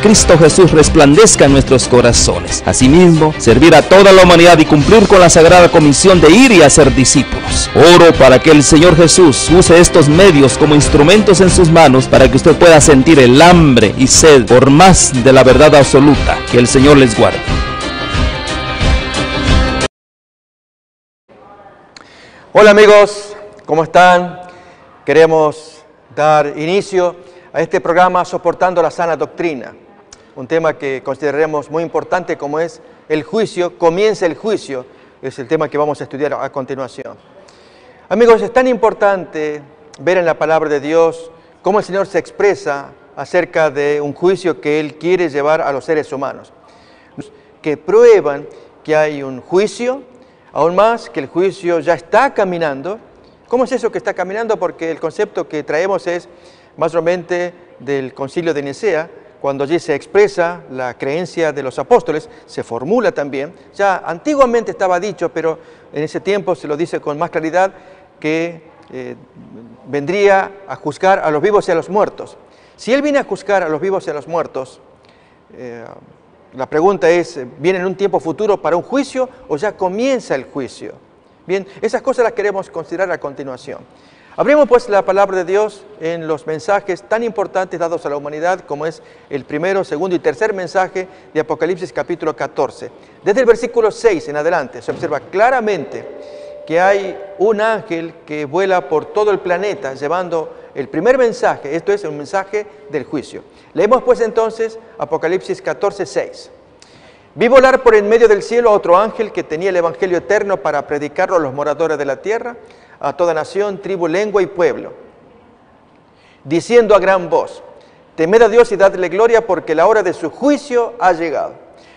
Cristo Jesús resplandezca en nuestros corazones. Asimismo, servir a toda la humanidad y cumplir con la sagrada comisión de ir y hacer discípulos. Oro para que el Señor Jesús use estos medios como instrumentos en sus manos para que usted pueda sentir el hambre y sed por más de la verdad absoluta. Que el Señor les guarde. Hola amigos, ¿cómo están? Queremos dar inicio a este programa Soportando la Sana Doctrina. Un tema que consideraremos muy importante como es el juicio, comienza el juicio, es el tema que vamos a estudiar a continuación. Amigos, es tan importante ver en la palabra de Dios cómo el Señor se expresa acerca de un juicio que Él quiere llevar a los seres humanos, que prueban que hay un juicio, aún más que el juicio ya está caminando. ¿Cómo es eso que está caminando? Porque el concepto que traemos es más o menos del Concilio de Nicea, cuando allí se expresa la creencia de los apóstoles, se formula también. Ya antiguamente estaba dicho, pero en ese tiempo se lo dice con más claridad, que vendría a juzgar a los vivos y a los muertos. Si Él viene a juzgar a los vivos y a los muertos, la pregunta es, ¿viene en un tiempo futuro para un juicio o ya comienza el juicio? Bien, esas cosas las queremos considerar a continuación. Abrimos pues la palabra de Dios en los mensajes tan importantes dados a la humanidad como es el primero, segundo y tercer mensaje de Apocalipsis capítulo 14. Desde el versículo 6 en adelante se observa claramente que hay un ángel que vuela por todo el planeta llevando el primer mensaje, esto es un mensaje del juicio. Leemos pues entonces Apocalipsis 14, 6. Vi volar por en medio del cielo a otro ángel que tenía el evangelio eterno para predicarlo a los moradores de la tierra, a toda nación, tribu, lengua y pueblo, diciendo a gran voz: temed a Dios y dadle gloria, porque la hora de su juicio ha llegado.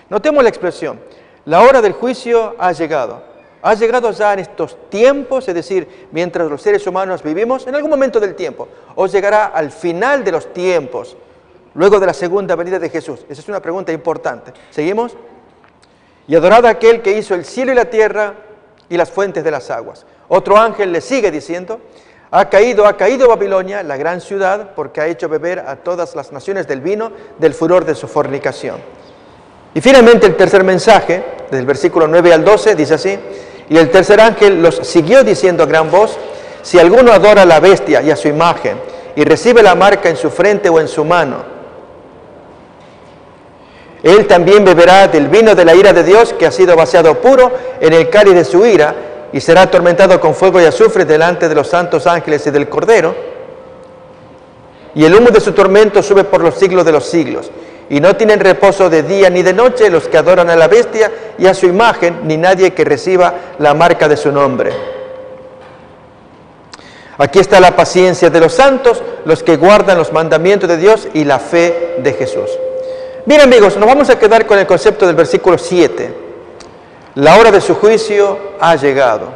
Notemos la expresión, la hora del juicio ha llegado. Ha llegado ya en estos tiempos, es decir, mientras los seres humanos vivimos, en algún momento del tiempo, o llegará al final de los tiempos, luego de la segunda venida de Jesús. Esa es una pregunta importante. ¿Seguimos? Y adorad a aquel que hizo el cielo y la tierra y las fuentes de las aguas. Otro ángel le sigue diciendo: ha caído Babilonia, la gran ciudad, porque ha hecho beber a todas las naciones del vino del furor de su fornicación. Y finalmente el tercer mensaje, del versículo 9 al 12, dice así: y el tercer ángel los siguió diciendo a gran voz: si alguno adora a la bestia y a su imagen, y recibe la marca en su frente o en su mano, él también beberá del vino de la ira de Dios, que ha sido vaciado puro en el cáliz de su ira, y será atormentado con fuego y azufre delante de los santos ángeles y del Cordero. Y el humo de su tormento sube por los siglos de los siglos. Y no tienen reposo de día ni de noche los que adoran a la bestia y a su imagen, ni nadie que reciba la marca de su nombre. Aquí está la paciencia de los santos, los que guardan los mandamientos de Dios y la fe de Jesús. Bien amigos, nos vamos a quedar con el concepto del versículo 7. La hora de su juicio ha llegado.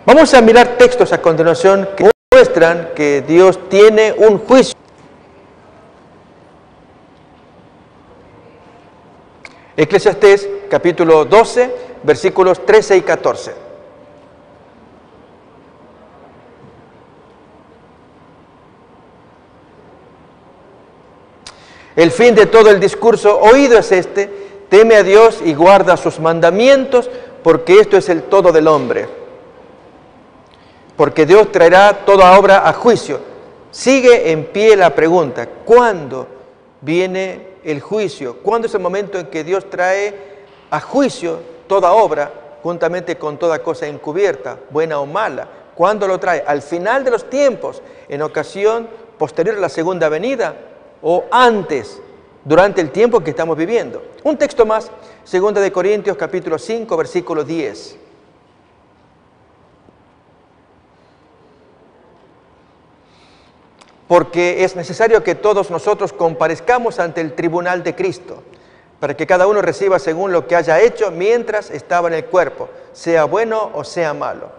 Vamos a mirar textos a continuación que muestran que Dios tiene un juicio. Eclesiastés capítulo 12, versículos 13 y 14. El fin de todo el discurso oído es este: teme a Dios y guarda sus mandamientos, porque esto es el todo del hombre. Porque Dios traerá toda obra a juicio. Sigue en pie la pregunta: ¿cuándo viene el juicio? ¿Cuándo es el momento en que Dios trae a juicio toda obra, juntamente con toda cosa encubierta, buena o mala? ¿Cuándo lo trae? ¿Al final de los tiempos, en ocasión posterior a la segunda venida, o antes, durante el tiempo que estamos viviendo? Un texto más, 2 Corintios capítulo 5, versículo 10. Porque es necesario que todos nosotros comparezcamos ante el tribunal de Cristo, para que cada uno reciba según lo que haya hecho mientras estaba en el cuerpo, sea bueno o sea malo.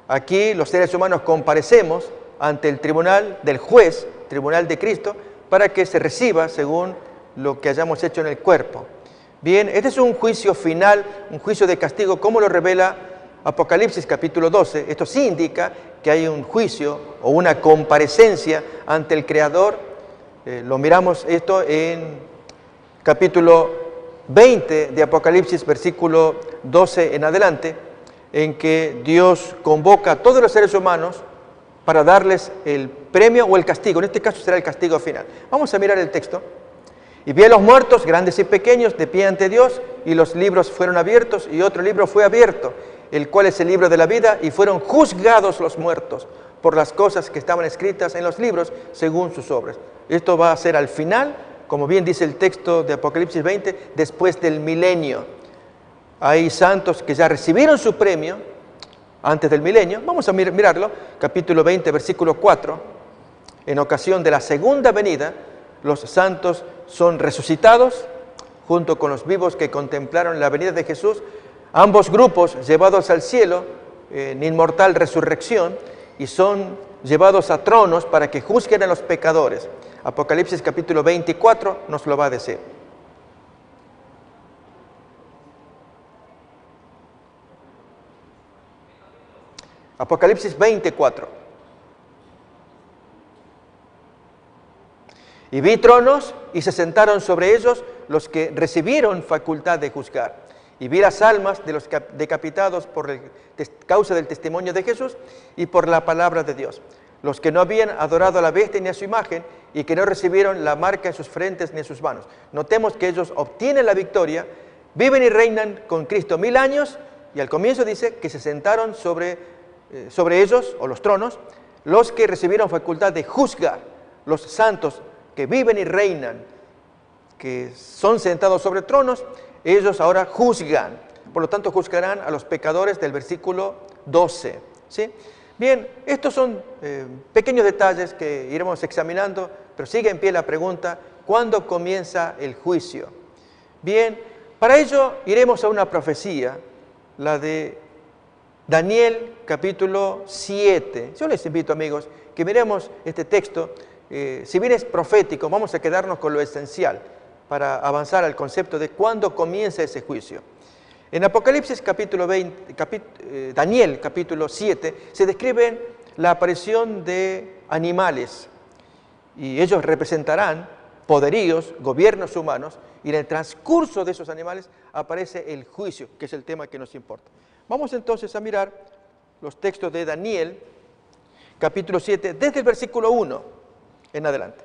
Aquí los seres humanos comparecemos ante el tribunal del juez, tribunal de Cristo, para que se reciba según lo que hayamos hecho en el cuerpo. Bien, este es un juicio final, un juicio de castigo, como lo revela Apocalipsis capítulo 12. Esto sí indica que hay un juicio o una comparecencia ante el Creador Lo miramos esto en capítulo 20 de Apocalipsis, versículo 12 en adelante, en que Dios convoca a todos los seres humanos para darles el premio o el castigo. En este caso será el castigo final. Vamos a mirar el texto. Y vi a los muertos, grandes y pequeños, de pie ante Dios, y los libros fueron abiertos, y otro libro fue abierto, el cual es el libro de la vida, y fueron juzgados los muertos por las cosas que estaban escritas en los libros según sus obras. Esto va a ser al final, como bien dice el texto de Apocalipsis 20, después del milenio. Hay santos que ya recibieron su premio antes del milenio. Vamos a mirarlo, capítulo 20, versículo 4. En ocasión de la segunda venida, los santos son resucitados junto con los vivos que contemplaron la venida de Jesús. Ambos grupos llevados al cielo en inmortal resurrección y son llevados a tronos para que juzguen a los pecadores. Apocalipsis capítulo 24 nos lo va a decir. Apocalipsis 24. Y vi tronos y se sentaron sobre ellos los que recibieron facultad de juzgar. Y vi las almas de los decapitados por causa del testimonio de Jesús y por la palabra de Dios. Los que no habían adorado a la bestia ni a su imagen y que no recibieron la marca en sus frentes ni en sus manos. Notemos que ellos obtienen la victoria, viven y reinan con Cristo 1000 años y al comienzo dice que se sentaron sobre ellos, o los tronos, los que recibieron facultad de juzgar, los santos que viven y reinan, que son sentados sobre tronos, ellos ahora juzgan. Por lo tanto, juzgarán a los pecadores del versículo 12. ¿Sí? Bien, estos son pequeños detalles que iremos examinando, pero sigue en pie la pregunta, ¿cuándo comienza el juicio? Bien, para ello iremos a una profecía, la de Daniel capítulo 7. Yo les invito, amigos, que miremos este texto. Si bien es profético, vamos a quedarnos con lo esencial para avanzar al concepto de cuándo comienza ese juicio. En Apocalipsis capítulo 20, Daniel capítulo 7, se describe la aparición de animales y ellos representarán poderíos, gobiernos humanos, y en el transcurso de esos animales aparece el juicio, que es el tema que nos importa. Vamos entonces a mirar los textos de Daniel capítulo 7, desde el versículo 1 en adelante.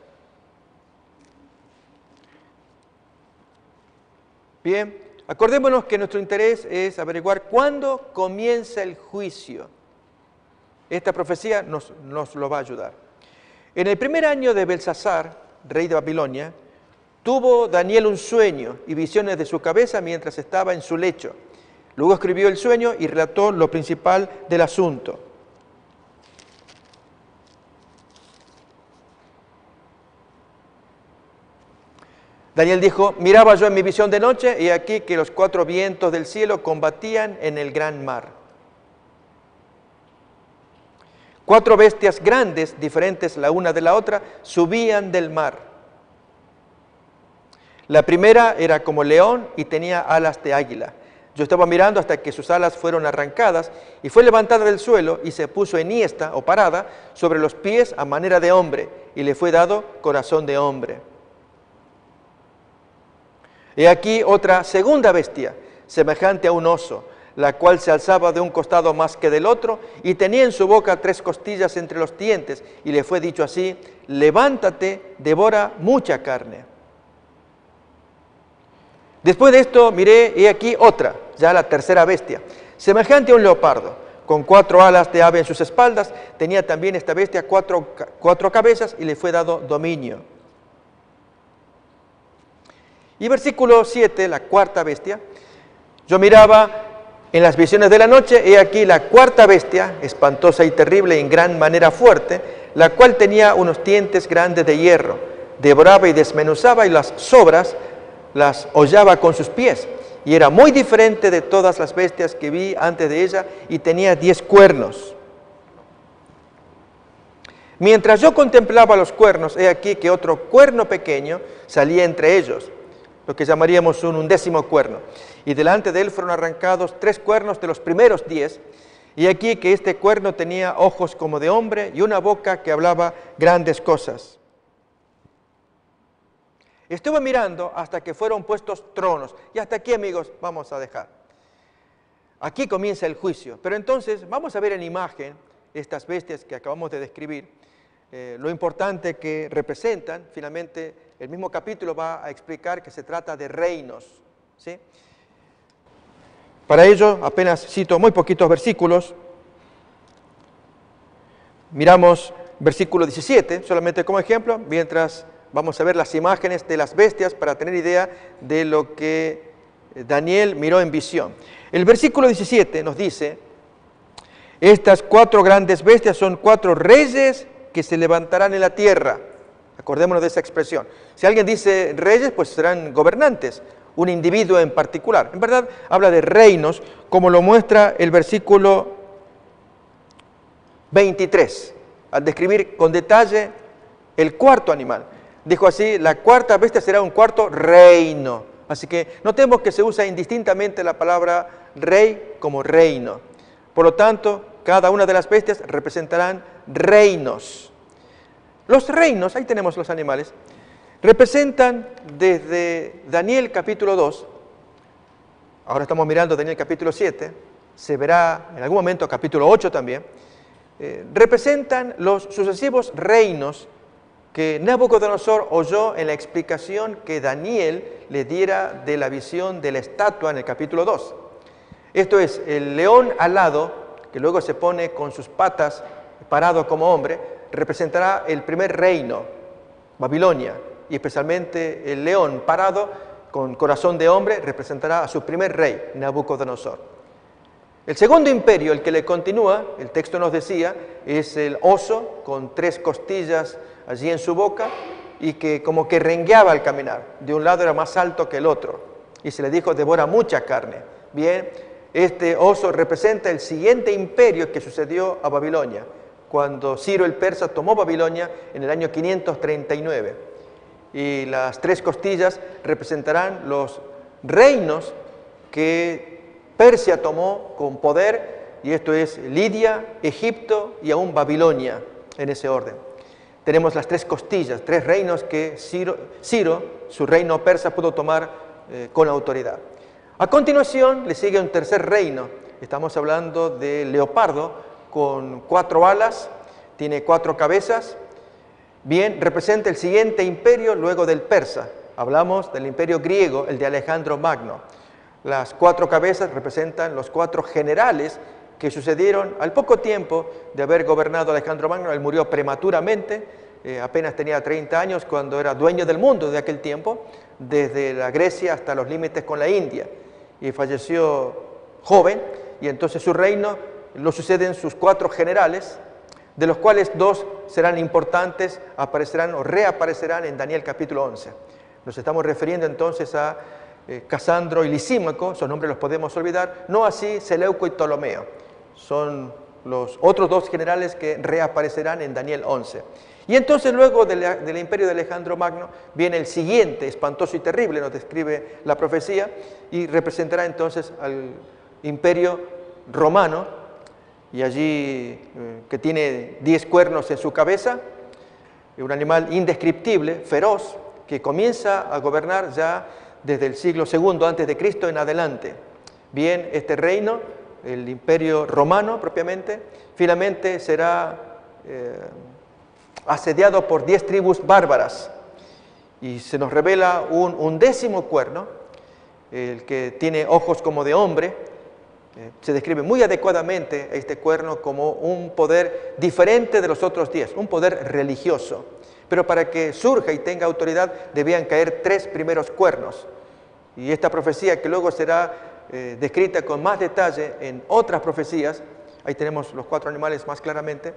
Bien, acordémonos que nuestro interés es averiguar cuándo comienza el juicio. Esta profecía nos lo va a ayudar. En el primer año de Belsasar, rey de Babilonia, tuvo Daniel un sueño y visiones de su cabeza mientras estaba en su lecho. Luego escribió el sueño y relató lo principal del asunto. Daniel dijo, miraba yo en mi visión de noche y aquí que los 4 vientos del cielo combatían en el gran mar. 4 bestias grandes, diferentes la una de la otra, subían del mar. La primera era como león y tenía alas de águila. Yo estaba mirando hasta que sus alas fueron arrancadas y fue levantada del suelo y se puso enhiesta o parada sobre los pies a manera de hombre y le fue dado corazón de hombre. He aquí otra segunda bestia, semejante a un oso, la cual se alzaba de un costado más que del otro y tenía en su boca 3 costillas entre los dientes y le fue dicho así, levántate, devora mucha carne. Después de esto miré, he aquí otra, ya la tercera bestia, semejante a un leopardo, con 4 alas de ave en sus espaldas, tenía también esta bestia 4 cabezas y le fue dado dominio. Y versículo 7, la cuarta bestia, yo miraba en las visiones de la noche, he aquí la cuarta bestia, espantosa y terrible en gran manera fuerte, la cual tenía unos dientes grandes de hierro, devoraba y desmenuzaba y las sobras las hollaba con sus pies, y era muy diferente de todas las bestias que vi antes de ella, y tenía 10 cuernos. Mientras yo contemplaba los cuernos, he aquí que otro cuerno pequeño salía entre ellos, lo que llamaríamos un 11º cuerno. Y delante de él fueron arrancados 3 cuernos de los primeros 10, y aquí que este cuerno tenía ojos como de hombre y una boca que hablaba grandes cosas. Estuve mirando hasta que fueron puestos tronos. Y hasta aquí, amigos, vamos a dejar. Aquí comienza el juicio. Pero entonces vamos a ver en imagen estas bestias que acabamos de describir, lo importante que representan. Finalmente, el mismo capítulo va a explicar que se trata de reinos, ¿sí? Para ello, apenas cito muy poquitos versículos. Miramos versículo 17, solamente como ejemplo, mientras vamos a ver las imágenes de las bestias para tener idea de lo que Daniel miró en visión. El versículo 17 nos dice: estas 4 grandes bestias son 4 reyes que se levantarán en la tierra. Acordémonos de esa expresión. Si alguien dice reyes, pues serán gobernantes, un individuo en particular. En verdad, habla de reinos, como lo muestra el versículo 23, al describir con detalle el cuarto animal. Dijo así: la cuarta bestia será un cuarto reino. Así que notemos que se usa indistintamente la palabra rey como reino. Por lo tanto, cada una de las bestias representarán reinos. Los reinos, ahí tenemos los animales, representan desde Daniel capítulo 2, ahora estamos mirando Daniel capítulo 7, se verá en algún momento capítulo 8 también, representan los sucesivos reinos que Nabucodonosor oyó en la explicación que Daniel le diera de la visión de la estatua en el capítulo 2. Esto es, el león alado, que luego se pone con sus patas parado como hombre, representará el primer reino, Babilonia, y especialmente el león parado con corazón de hombre representará a su primer rey, Nabucodonosor. El segundo imperio, el que le continúa, el texto nos decía, es el oso con 3 costillas allí en su boca y que como que rengueaba al caminar. De un lado era más alto que el otro y se le dijo: devora mucha carne. Bien, este oso representa el siguiente imperio que sucedió a Babilonia, cuando Ciro el persa tomó Babilonia en el año 539. Y las 3 costillas representarán los reinos que Persia tomó con poder, y esto es Lidia, Egipto y aún Babilonia, en ese orden. Tenemos las 3 costillas, 3 reinos que Ciro, su reino persa, pudo tomar con autoridad. A continuación le sigue un tercer reino. Estamos hablando de leopardo con 4 alas, tiene 4 cabezas. Bien, representa el siguiente imperio luego del persa. Hablamos del imperio griego, el de Alejandro Magno. Las 4 cabezas representan los 4 generales que sucedieron al poco tiempo de haber gobernado Alejandro Magno. Él murió prematuramente, apenas tenía 30 años cuando era dueño del mundo de aquel tiempo, desde la Grecia hasta los límites con la India. Y falleció joven, y entonces su reino lo suceden sus 4 generales, de los cuales 2 serán importantes, aparecerán o reaparecerán en Daniel capítulo 11. Nos estamos refiriendo entonces a Casandro y Lisímaco, esos nombres los podemos olvidar, no así Seleuco y Ptolomeo. Son los otros 2 generales que reaparecerán en Daniel 11. Y entonces luego del imperio de Alejandro Magno viene el siguiente, espantoso y terrible, nos describe la profecía, y representará entonces al imperio romano, y allí que tiene 10 cuernos en su cabeza, un animal indescriptible, feroz, que comienza a gobernar ya desde el siglo II antes de Cristo en adelante. Bien, este reino, el imperio romano propiamente, finalmente será asediado por 10 tribus bárbaras, y se nos revela un 10º cuerno, el que tiene ojos como de hombre. Se describe muy adecuadamente este cuerno como un poder diferente de los otros 10, un poder religioso. Pero para que surja y tenga autoridad debían caer 3 primeros cuernos. Y esta profecía, que luego será descrita con más detalle en otras profecías, ahí tenemos los 4 animales más claramente,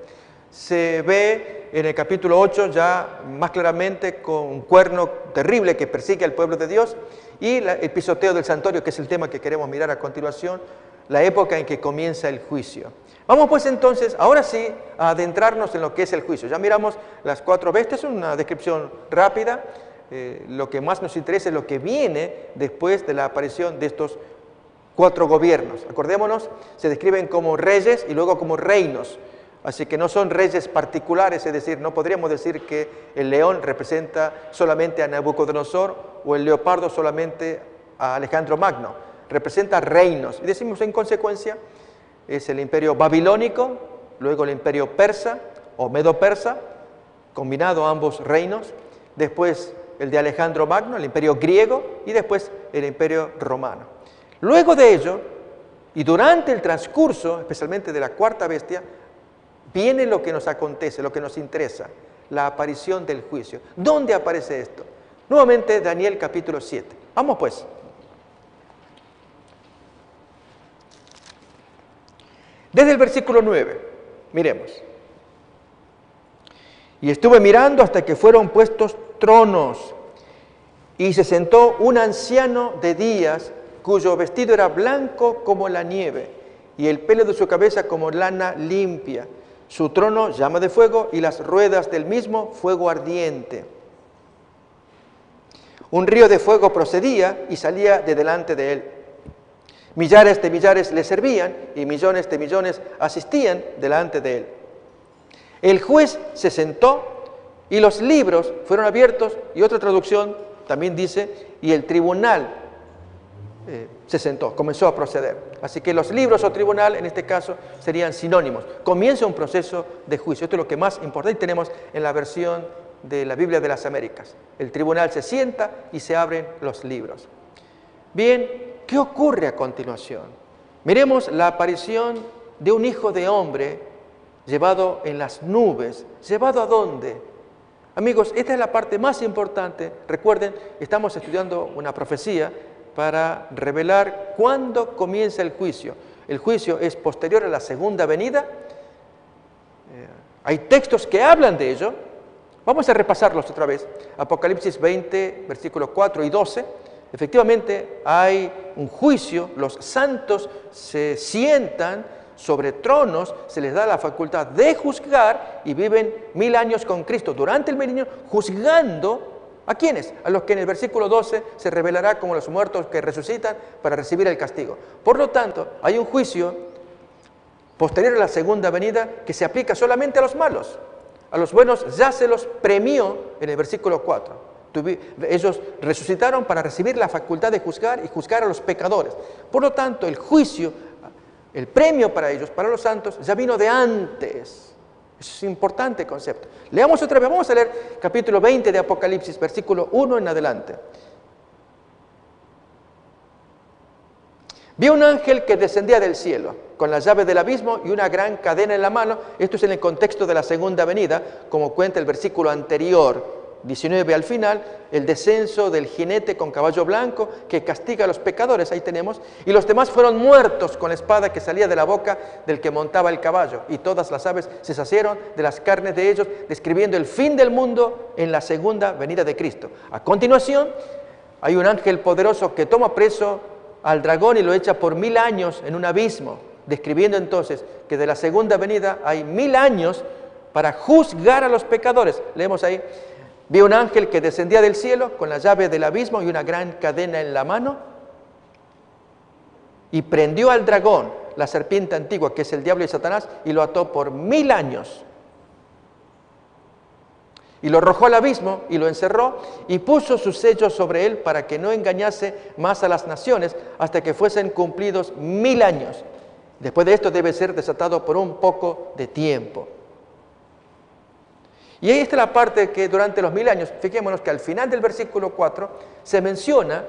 se ve en el capítulo 8 ya más claramente con un cuerno terrible que persigue al pueblo de Dios, y el pisoteo del santuario, que es el tema que queremos mirar a continuación, la época en que comienza el juicio. Vamos pues entonces, ahora sí, a adentrarnos en lo que es el juicio. Ya miramos las 4 bestias, una descripción rápida. Lo que más nos interesa es lo que viene después de la aparición de estos 4 gobiernos. Acordémonos, se describen como reyes y luego como reinos. Así que no son reyes particulares, es decir, no podríamos decir que el león representa solamente a Nabucodonosor o el leopardo solamente a Alejandro Magno. Representa reinos. Y decimos en consecuencia, es el imperio babilónico, luego el imperio persa o medo-persa, combinado ambos reinos, después el de Alejandro Magno, el imperio griego, y después el imperio romano. Luego de ello, y durante el transcurso, especialmente de la cuarta bestia, viene lo que nos acontece, lo que nos interesa, la aparición del juicio. ¿Dónde aparece esto? Nuevamente Daniel capítulo 7. Vamos pues. Desde el versículo 9, miremos. Y estuve mirando hasta que fueron puestos tronos, y se sentó un anciano de días, cuyo vestido era blanco como la nieve, y el pelo de su cabeza como lana limpia. Su trono llama de fuego, y las ruedas del mismo fuego ardiente. Un río de fuego procedía y salía de delante de él. Millares de millares le servían, y millones de millones asistían delante de él. El juez se sentó, y los libros fueron abiertos, y otra traducción también dice, y el tribunal se sentó, comenzó a proceder. Así que los libros o tribunal, en este caso, serían sinónimos. Comienza un proceso de juicio. Esto es lo que más importante tenemos en la versión de la Biblia de las Américas. El tribunal se sienta y se abren los libros. Bien, ¿qué ocurre a continuación? Miremos la aparición de un hijo de hombre llevado en las nubes. ¿Llevado a dónde? Amigos, esta es la parte más importante. Recuerden, estamos estudiando una profecía para revelar cuándo comienza el juicio. El juicio es posterior a la segunda venida. Hay textos que hablan de ello. Vamos a repasarlos otra vez. Apocalipsis 20, versículos 4 y 12. Efectivamente, hay un juicio. Los santos se sientan sobre tronos, se les da la facultad de juzgar y viven 1000 años con Cristo durante el milenio, juzgando ¿a quiénes? A los que en el versículo 12 se revelará como los muertos que resucitan para recibir el castigo. Por lo tanto, hay un juicio posterior a la segunda venida que se aplica solamente a los malos. A los buenos ya se los premió en el versículo 4. Ellos resucitaron para recibir la facultad de juzgar y juzgar a los pecadores. Por lo tanto, el juicio, el premio para ellos, para los santos, ya vino de antes. Eso es un importante concepto. Leamos otra vez, vamos a leer capítulo 20 de Apocalipsis, versículo 1 en adelante. Vi un ángel que descendía del cielo, con la llave del abismo y una gran cadena en la mano. Esto es en el contexto de la segunda venida, como cuenta el versículo anterior, 19 al final, el descenso del jinete con caballo blanco que castiga a los pecadores, ahí tenemos, y los demás fueron muertos con la espada que salía de la boca del que montaba el caballo, y todas las aves se sacieron de las carnes de ellos, describiendo el fin del mundo en la segunda venida de Cristo. A continuación, hay un ángel poderoso que toma preso al dragón y lo echa por 1000 años en un abismo, describiendo entonces que de la segunda venida hay 1000 años para juzgar a los pecadores. Leemos ahí. Vi un ángel que descendía del cielo con la llave del abismo y una gran cadena en la mano, y prendió al dragón, la serpiente antigua, que es el diablo y Satanás, y lo ató por 1000 años. Y lo arrojó al abismo y lo encerró y puso sus sellos sobre él para que no engañase más a las naciones hasta que fuesen cumplidos 1000 años. Después de esto debe ser desatado por un poco de tiempo. Y ahí está la parte que durante los 1000 años, fijémonos que al final del versículo 4 se menciona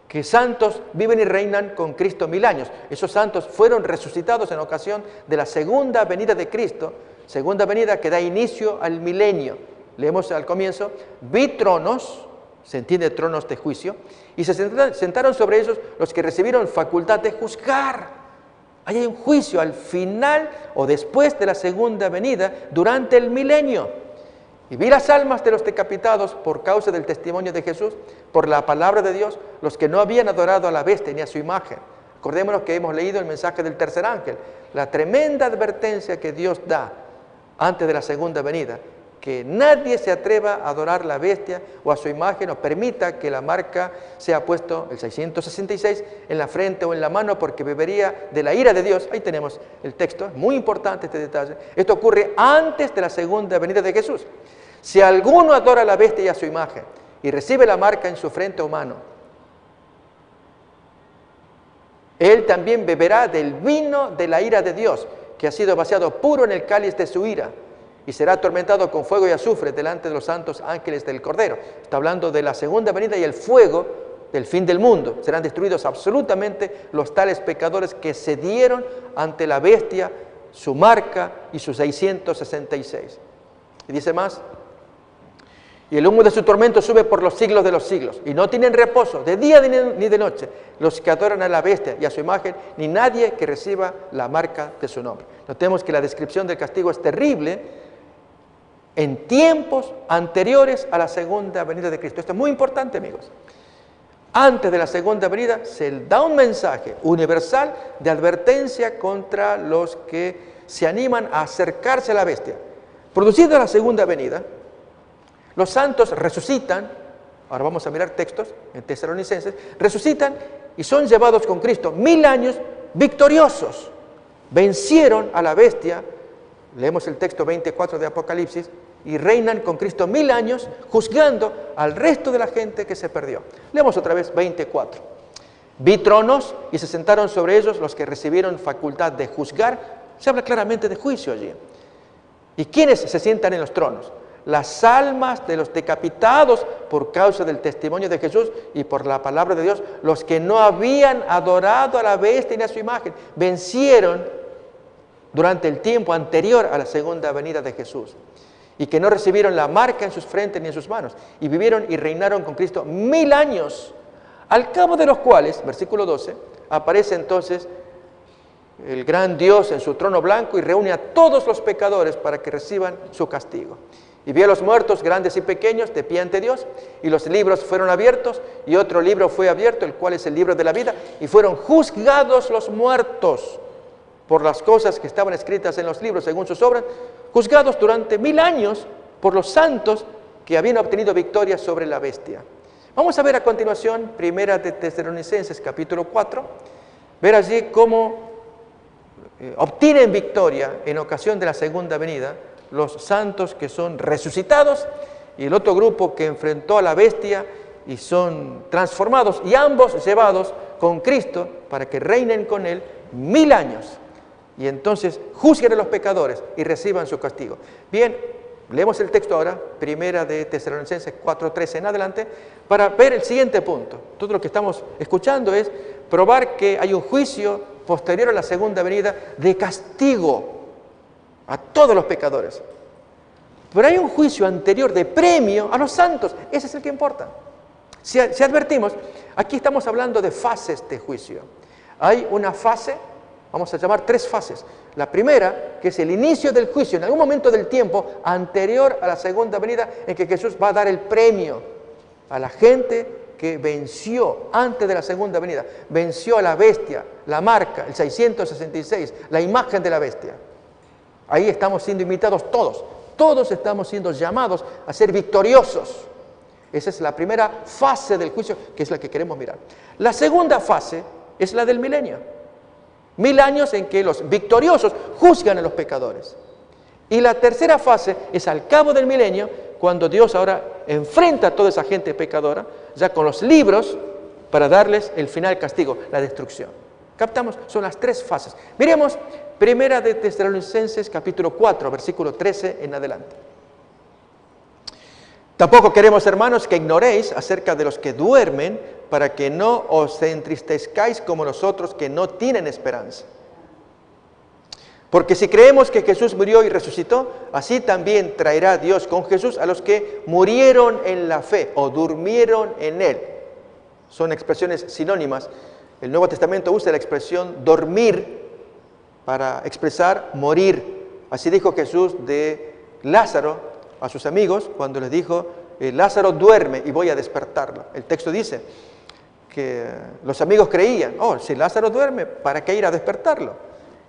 que santos viven y reinan con Cristo 1000 años. Esos santos fueron resucitados en ocasión de la segunda venida de Cristo, segunda venida que da inicio al milenio. Leemos al comienzo, vi tronos, se entiende tronos de juicio, y se sentaron sobre ellos los que recibieron facultad de juzgar. Ahí hay un juicio al final o después de la segunda venida durante el milenio. Y vi las almas de los decapitados por causa del testimonio de Jesús, por la palabra de Dios, los que no habían adorado a la bestia ni a su imagen. Acordémonos que hemos leído el mensaje del tercer ángel, la tremenda advertencia que Dios da antes de la segunda venida, que nadie se atreva a adorar la bestia o a su imagen, o permita que la marca sea puesto, el 666, en la frente o en la mano, porque bebería de la ira de Dios. Ahí tenemos el texto, muy importante este detalle. Esto ocurre antes de la segunda venida de Jesús. Si alguno adora a la bestia y a su imagen, y recibe la marca en su frente o mano, él también beberá del vino de la ira de Dios, que ha sido vaciado puro en el cáliz de su ira, y será atormentado con fuego y azufre delante de los santos ángeles del Cordero. Está hablando de la segunda venida y el fuego del fin del mundo. Serán destruidos absolutamente los tales pecadores que se dieron ante la bestia, su marca y sus 666. Y dice más: y el humo de su tormento sube por los siglos de los siglos, y no tienen reposo de día ni de noche los que adoran a la bestia y a su imagen, ni nadie que reciba la marca de su nombre. Notemos que la descripción del castigo es terrible en tiempos anteriores a la segunda venida de Cristo. Esto es muy importante, amigos. Antes de la segunda venida se da un mensaje universal de advertencia contra los que se animan a acercarse a la bestia. Producida la segunda venida, los santos resucitan. Ahora vamos a mirar textos en Tesalonicenses. Resucitan y son llevados con Cristo 1000 años victoriosos. Vencieron a la bestia. Leemos el texto 24 de Apocalipsis. Y reinan con Cristo 1000 años, juzgando al resto de la gente que se perdió. Leemos otra vez 24. Vi tronos y se sentaron sobre ellos los que recibieron facultad de juzgar. Se habla claramente de juicio allí. ¿Y quiénes se sientan en los tronos? Las almas de los decapitados por causa del testimonio de Jesús y por la palabra de Dios, los que no habían adorado a la bestia ni a su imagen, vencieron durante el tiempo anterior a la segunda venida de Jesús, y que no recibieron la marca en sus frentes ni en sus manos, y vivieron y reinaron con Cristo 1000 años, al cabo de los cuales, versículo 12, aparece entonces el gran Dios en su trono blanco y reúne a todos los pecadores para que reciban su castigo. Y vi a los muertos, grandes y pequeños, de pie ante Dios, y los libros fueron abiertos, y otro libro fue abierto, el cual es el libro de la vida, y fueron juzgados los muertos por las cosas que estaban escritas en los libros según sus obras, juzgados durante 1000 años por los santos que habían obtenido victoria sobre la bestia. Vamos a ver a continuación, Primera de Tesalonicenses, capítulo 4, ver allí cómo obtienen victoria en ocasión de la segunda venida los santos que son resucitados y el otro grupo que enfrentó a la bestia y son transformados, y ambos llevados con Cristo para que reinen con Él 1000 años. Y entonces juzguen a los pecadores y reciban su castigo. Bien, leemos el texto ahora, Primera de Tesalonicenses 4:13 en adelante, para ver el siguiente punto. Todo lo que estamos escuchando es probar que hay un juicio posterior a la segunda venida de castigo a todos los pecadores. Pero hay un juicio anterior de premio a los santos. Ese es el que importa. Si advertimos, aquí estamos hablando de fases de juicio. Hay una fase, vamos a llamar 3 fases. La primera, que es el inicio del juicio, en algún momento del tiempo anterior a la segunda venida, en que Jesús va a dar el premio a la gente que venció antes de la segunda venida. Venció a la bestia, la marca, el 666, la imagen de la bestia. Ahí estamos siendo invitados todos. Todos estamos siendo llamados a ser victoriosos. Esa es la primera fase del juicio, que es la que queremos mirar. La segunda fase es la del milenio. 1000 años en que los victoriosos juzgan a los pecadores. Y la tercera fase es al cabo del milenio, cuando Dios ahora enfrenta a toda esa gente pecadora, ya con los libros, para darles el final castigo, la destrucción. ¿Captamos? Son las 3 fases. Miremos Primera de Tesalonicenses, capítulo 4, versículo 13 en adelante. Tampoco queremos, hermanos, que ignoréis acerca de los que duermen, para que no os entristezcáis como los otros que no tienen esperanza. Porque si creemos que Jesús murió y resucitó, así también traerá Dios con Jesús a los que murieron en la fe o durmieron en Él. Son expresiones sinónimas. El Nuevo Testamento usa la expresión dormir para expresar morir. Así dijo Jesús de Lázaro a sus amigos cuando les dijo, Lázaro duerme y voy a despertarlo. El texto dice que los amigos creían, si Lázaro duerme, ¿para qué ir a despertarlo?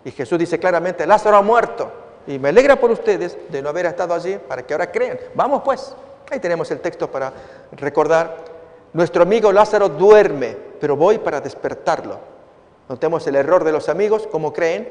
Y Jesús dice claramente, Lázaro ha muerto. Y me alegra por ustedes de no haber estado allí para que ahora crean. Vamos pues. Ahí tenemos el texto para recordar. Nuestro amigo Lázaro duerme, pero voy para despertarlo. Notemos el error de los amigos, como creen.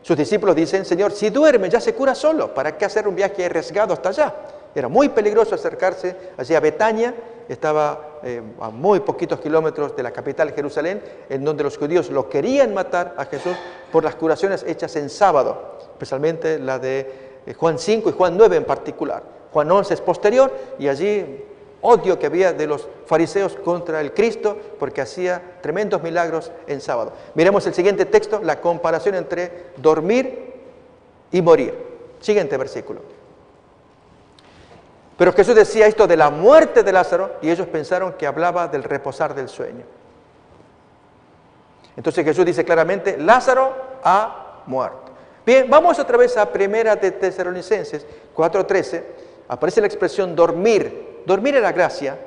Sus discípulos dicen, Señor, si duerme ya se cura solo. ¿Para qué hacer un viaje arriesgado hasta allá? Era muy peligroso acercarse allí a Betania. Estaba a muy poquitos kilómetros de la capital, Jerusalén, en donde los judíos lo querían matar a Jesús por las curaciones hechas en sábado, especialmente la de Juan 5 y Juan 9 en particular. Juan 11 es posterior y allí odio que había de los fariseos contra el Cristo porque hacía tremendos milagros en sábado. Miremos el siguiente texto, la comparación entre dormir y morir. Siguiente versículo. Pero Jesús decía esto de la muerte de Lázaro y ellos pensaron que hablaba del reposar del sueño. Entonces Jesús dice claramente, Lázaro ha muerto. Bien, vamos otra vez a Primera de Tesalonicenses 4:13. Aparece la expresión dormir. Dormir en la gracia,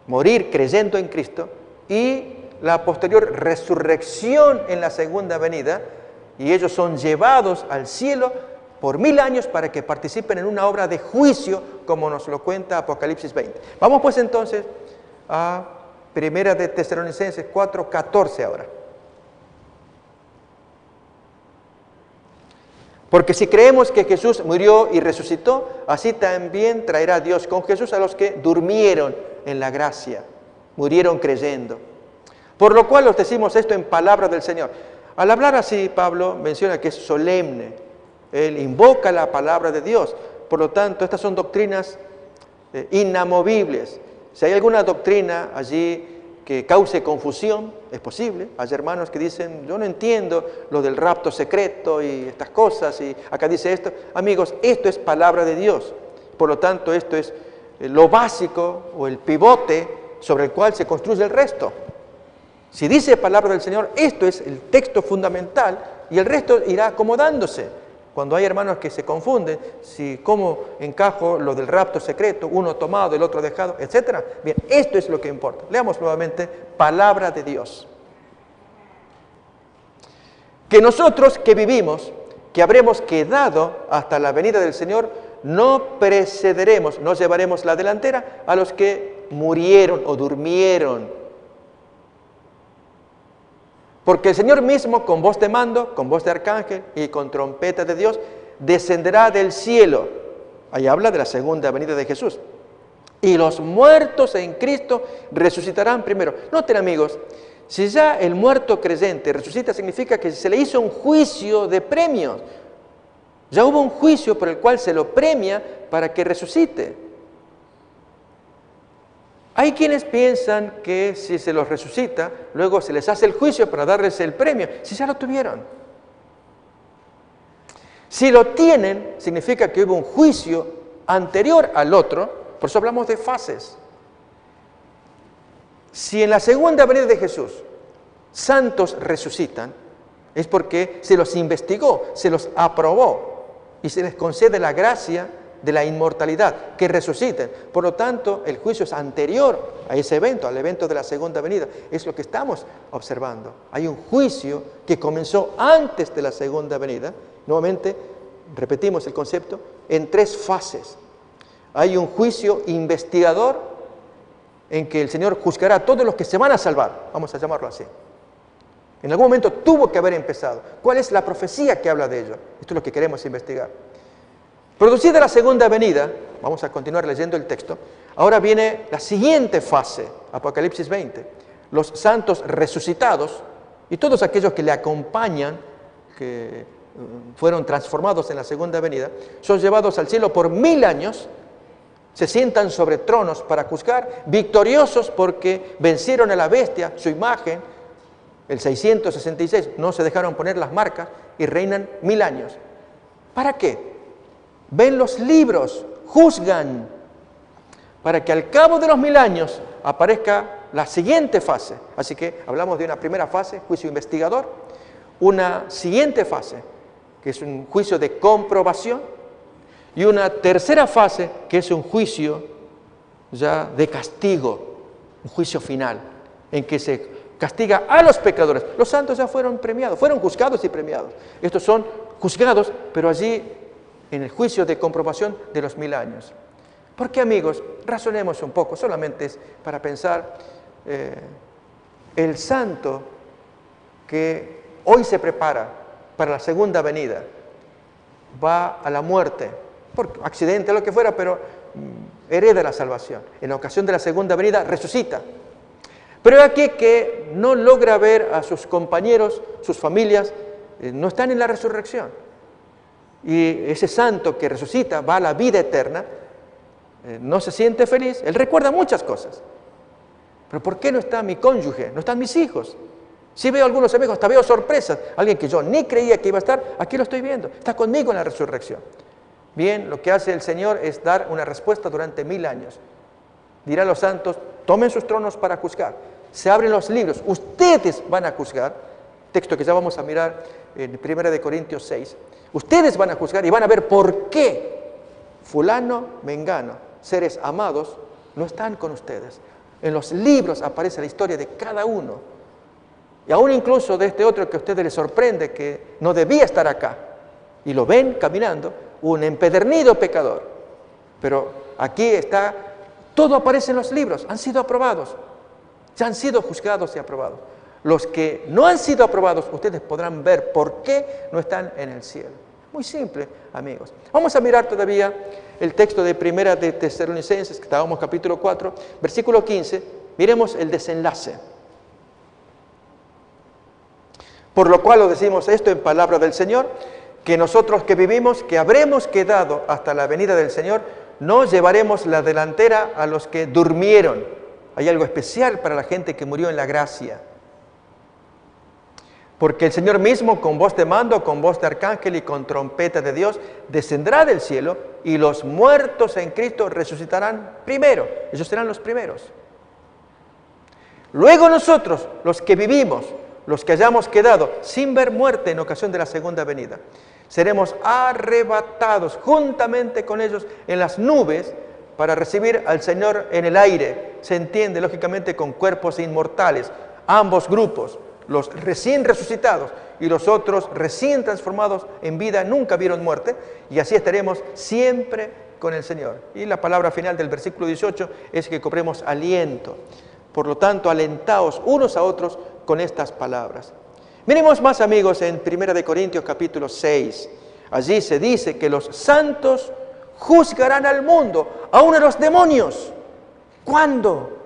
morir creyendo en Cristo y la posterior resurrección en la segunda venida. Y ellos son llevados al cielo por 1000 años para que participen en una obra de juicio, como nos lo cuenta Apocalipsis 20. Vamos pues entonces a Primera de Tesalonicenses 4:14 ahora. Porque si creemos que Jesús murió y resucitó, así también traerá Dios con Jesús a los que durmieron en la gracia, murieron creyendo. Por lo cual os decimos esto en palabra del Señor. Al hablar así, Pablo menciona que es solemne. Él invoca la palabra de Dios. Por lo tanto, estas son doctrinas inamovibles. Si hay alguna doctrina allí que cause confusión, es posible. Hay hermanos que dicen, yo no entiendo lo del rapto secreto y estas cosas, y acá dice esto. Amigos, esto es palabra de Dios. Por lo tanto, esto es lo básico o el pivote sobre el cual se construye el resto. Si dice palabra del Señor, esto es el texto fundamental y el resto irá acomodándose. Cuando hay hermanos que se confunden, si cómo encajo lo del rapto secreto, uno tomado, el otro dejado, etc. Bien, esto es lo que importa. Leamos nuevamente, palabra de Dios. Que nosotros que vivimos, que habremos quedado hasta la venida del Señor, no precederemos, no llevaremos la delantera a los que murieron o durmieron. Porque el Señor mismo, con voz de mando, con voz de arcángel y con trompeta de Dios, descenderá del cielo. Ahí habla de la segunda venida de Jesús. Y los muertos en Cristo resucitarán primero. Noten, amigos, si ya el muerto creyente resucita, significa que se le hizo un juicio de premios. Ya hubo un juicio por el cual se lo premia para que resucite. Hay quienes piensan que si se los resucita, luego se les hace el juicio para darles el premio, si ya lo tuvieron. Si lo tienen, significa que hubo un juicio anterior al otro, por eso hablamos de fases. Si en la segunda venida de Jesús santos resucitan, es porque se los investigó, se los aprobó y se les concede la gracia de la inmortalidad, que resuciten. Por lo tanto, el juicio es anterior a ese evento, al evento de la segunda venida. Es lo que estamos observando. Hay un juicio que comenzó antes de la segunda venida. Nuevamente, repetimos el concepto, en 3 fases. Hay un juicio investigador en que el Señor juzgará a todos los que se van a salvar. Vamos a llamarlo así. En algún momento tuvo que haber empezado. ¿Cuál es la profecía que habla de ello? Esto es lo que queremos investigar. Producida la segunda venida, vamos a continuar leyendo el texto, ahora viene la siguiente fase, Apocalipsis 20. Los santos resucitados y todos aquellos que le acompañan, que fueron transformados en la segunda venida, son llevados al cielo por 1000 años, se sientan sobre tronos para juzgar, victoriosos porque vencieron a la bestia, su imagen, el 666, no se dejaron poner las marcas y reinan 1000 años. ¿Para qué? Ven los libros, juzgan, para que al cabo de los 1000 años aparezca la siguiente fase. Así que hablamos de una primera fase, juicio investigador, una siguiente fase, que es un juicio de comprobación, y una tercera fase, que es un juicio ya de castigo, un juicio final, en que se castiga a los pecadores. Los santos ya fueron premiados, fueron juzgados y premiados. Estos son juzgados, pero allí en el juicio de comprobación de los 1000 años. Porque, amigos, razonemos un poco, solamente es para pensar, el santo que hoy se prepara para la segunda venida va a la muerte, por accidente o lo que fuera, pero hereda la salvación. En la ocasión de la segunda venida resucita. Pero aquí que no logra ver a sus compañeros, sus familias, no están en la resurrección. Y ese santo que resucita va a la vida eterna, no se siente feliz, él recuerda muchas cosas. Pero ¿por qué no está mi cónyuge? No están mis hijos. Sí veo algunos amigos, hasta veo sorpresas. Alguien que yo ni creía que iba a estar, aquí lo estoy viendo. Está conmigo en la resurrección. Bien, lo que hace el Señor es dar una respuesta durante 1000 años. Dirá a los santos, tomen sus tronos para juzgar. Se abren los libros, ustedes van a juzgar. Texto que ya vamos a mirar en 1 Corintios 6. Ustedes van a juzgar y van a ver por qué fulano, mengano, seres amados, no están con ustedes. En los libros aparece la historia de cada uno. Y aún incluso de este otro que a ustedes les sorprende, que no debía estar acá. Y lo ven caminando, un empedernido pecador. Pero aquí está, todo aparece en los libros, han sido aprobados. Ya han sido juzgados y aprobados. Los que no han sido aprobados, ustedes podrán ver por qué no están en el cielo. Muy simple, amigos. Vamos a mirar todavía el texto de 1 de Tesalonicenses, que estábamos capítulo 4, versículo 15. Miremos el desenlace. Por lo cual lo decimos esto en palabra del Señor, que nosotros que vivimos, que habremos quedado hasta la venida del Señor, no llevaremos la delantera a los que durmieron. Hay algo especial para la gente que murió en la gracia. Porque el Señor mismo, con voz de mando, con voz de arcángel y con trompeta de Dios, descenderá del cielo y los muertos en Cristo resucitarán primero. Ellos serán los primeros. Luego nosotros, los que vivimos, los que hayamos quedado sin ver muerte en ocasión de la segunda venida, seremos arrebatados juntamente con ellos en las nubes para recibir al Señor en el aire. Se entiende, lógicamente, con cuerpos inmortales, ambos grupos. Los recién resucitados y los otros recién transformados en vida, nunca vieron muerte, y así estaremos siempre con el Señor. Y la palabra final del versículo 18 es que cobremos aliento. Por lo tanto, alentaos unos a otros con estas palabras. Miremos más, amigos, en 1 Corintios capítulo 6. Allí se dice que los santos juzgarán al mundo, aún a los demonios. ¿Cuándo?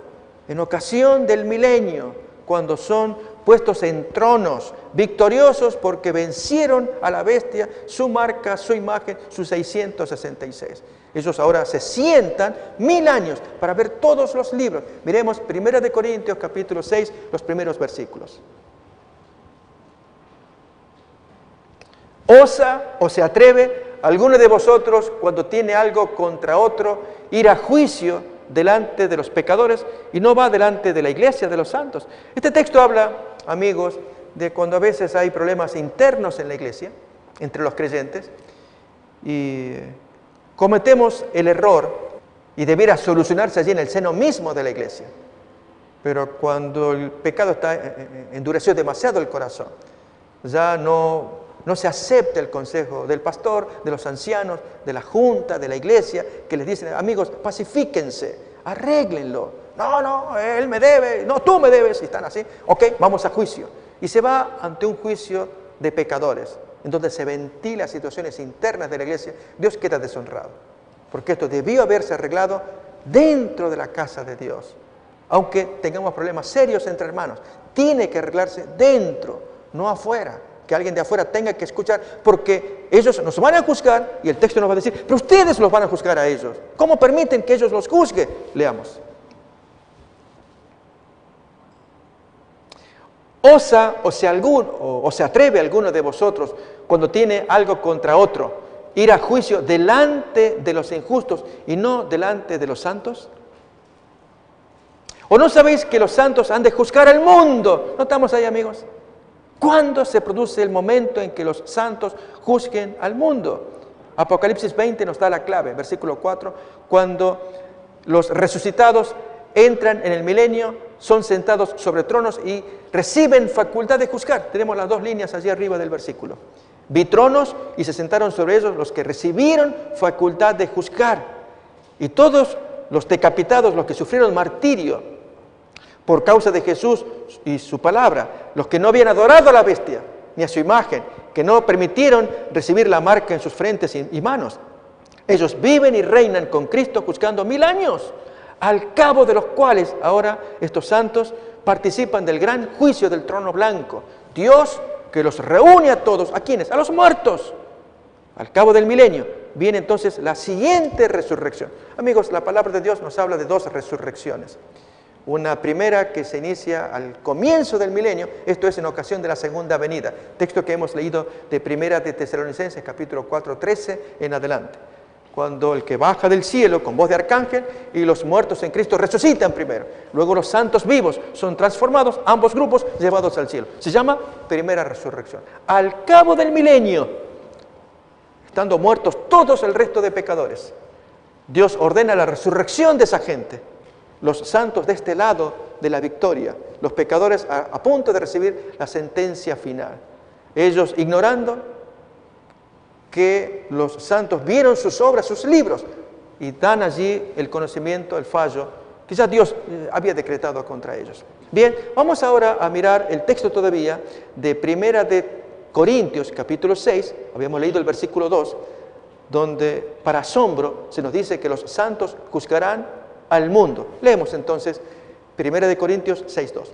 En ocasión del milenio, cuando son puestos en tronos, victoriosos porque vencieron a la bestia, su marca, su imagen, sus 666. Ellos ahora se sientan 1000 años para ver todos los libros. Miremos 1 Corintios capítulo 6, los primeros versículos. ¿Osa o se atreve alguno de vosotros, cuando tiene algo contra otro, ir a juicio delante de los pecadores y no va delante de la iglesia de los santos? Este texto habla, amigos, de cuando a veces hay problemas internos en la iglesia, entre los creyentes, y cometemos el error, y debiera solucionarse allí en el seno mismo de la iglesia. Pero cuando el pecado está endurecido demasiado el corazón, ya no se acepta el consejo del pastor, de los ancianos, de la junta, de la iglesia, que les dicen, amigos, pacifíquense, arréglenlo. No, él me debe, no, tú me debes, y están así. Ok, vamos a juicio. Y se va ante un juicio de pecadores, en donde se ventilan situaciones internas de la iglesia. Dios queda deshonrado, porque esto debió haberse arreglado dentro de la casa de Dios. Aunque tengamos problemas serios entre hermanos, tiene que arreglarse dentro, no afuera. Que alguien de afuera tenga que escuchar, porque ellos nos van a juzgar, y el texto nos va a decir, pero ustedes los van a juzgar a ellos. ¿Cómo permiten que ellos los juzguen? Leamos. ¿Osa o se atreve alguno de vosotros, cuando tiene algo contra otro, ir a juicio delante de los injustos y no delante de los santos? ¿O no sabéis que los santos han de juzgar al mundo? ¿No estamos ahí, amigos? ¿Cuándo se produce el momento en que los santos juzguen al mundo? Apocalipsis 20 nos da la clave, versículo 4, cuando los resucitados entran en el milenio, son sentados sobre tronos y reciben facultad de juzgar. Tenemos las dos líneas allí arriba del versículo. Vi tronos y se sentaron sobre ellos los que recibieron facultad de juzgar. Y todos los decapitados, los que sufrieron martirio por causa de Jesús y su palabra, los que no habían adorado a la bestia ni a su imagen, que no permitieron recibir la marca en sus frentes y manos, ellos viven y reinan con Cristo juzgando 1000 años, al cabo de los cuales ahora estos santos participan del gran juicio del trono blanco. Dios que los reúne a todos. ¿A quiénes? A los muertos. Al cabo del milenio viene entonces la siguiente resurrección. Amigos, la palabra de Dios nos habla de 2 resurrecciones. Una primera que se inicia al comienzo del milenio, esto es en ocasión de la segunda venida. Texto que hemos leído de Primera de Tesalonicenses, capítulo 4, 13 en adelante. Cuando el que baja del cielo con voz de arcángel y los muertos en Cristo resucitan primero. Luego los santos vivos son transformados, ambos grupos llevados al cielo. Se llama primera resurrección. Al cabo del milenio, estando muertos todos el resto de pecadores, Dios ordena la resurrección de esa gente. Los santos de este lado de la victoria, los pecadores a punto de recibir la sentencia final. Ellos ignorando que los santos vieron sus obras, sus libros, y dan allí el conocimiento, el fallo, que ya Dios había decretado contra ellos. Bien, vamos ahora a mirar el texto todavía de Primera de Corintios, capítulo 6, habíamos leído el versículo 2, donde para asombro se nos dice que los santos juzgarán al mundo. Leemos entonces Primera de Corintios 6:2.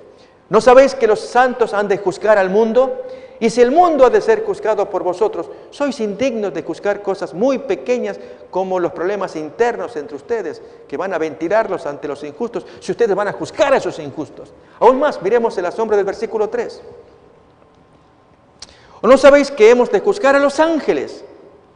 ¿No sabéis que los santos han de juzgar al mundo? Y si el mundo ha de ser juzgado por vosotros, sois indignos de juzgar cosas muy pequeñas como los problemas internos entre ustedes, que van a ventilarlos ante los injustos, si ustedes van a juzgar a esos injustos. Aún más, miremos el asombro del versículo 3. ¿O no sabéis que hemos de juzgar a los ángeles?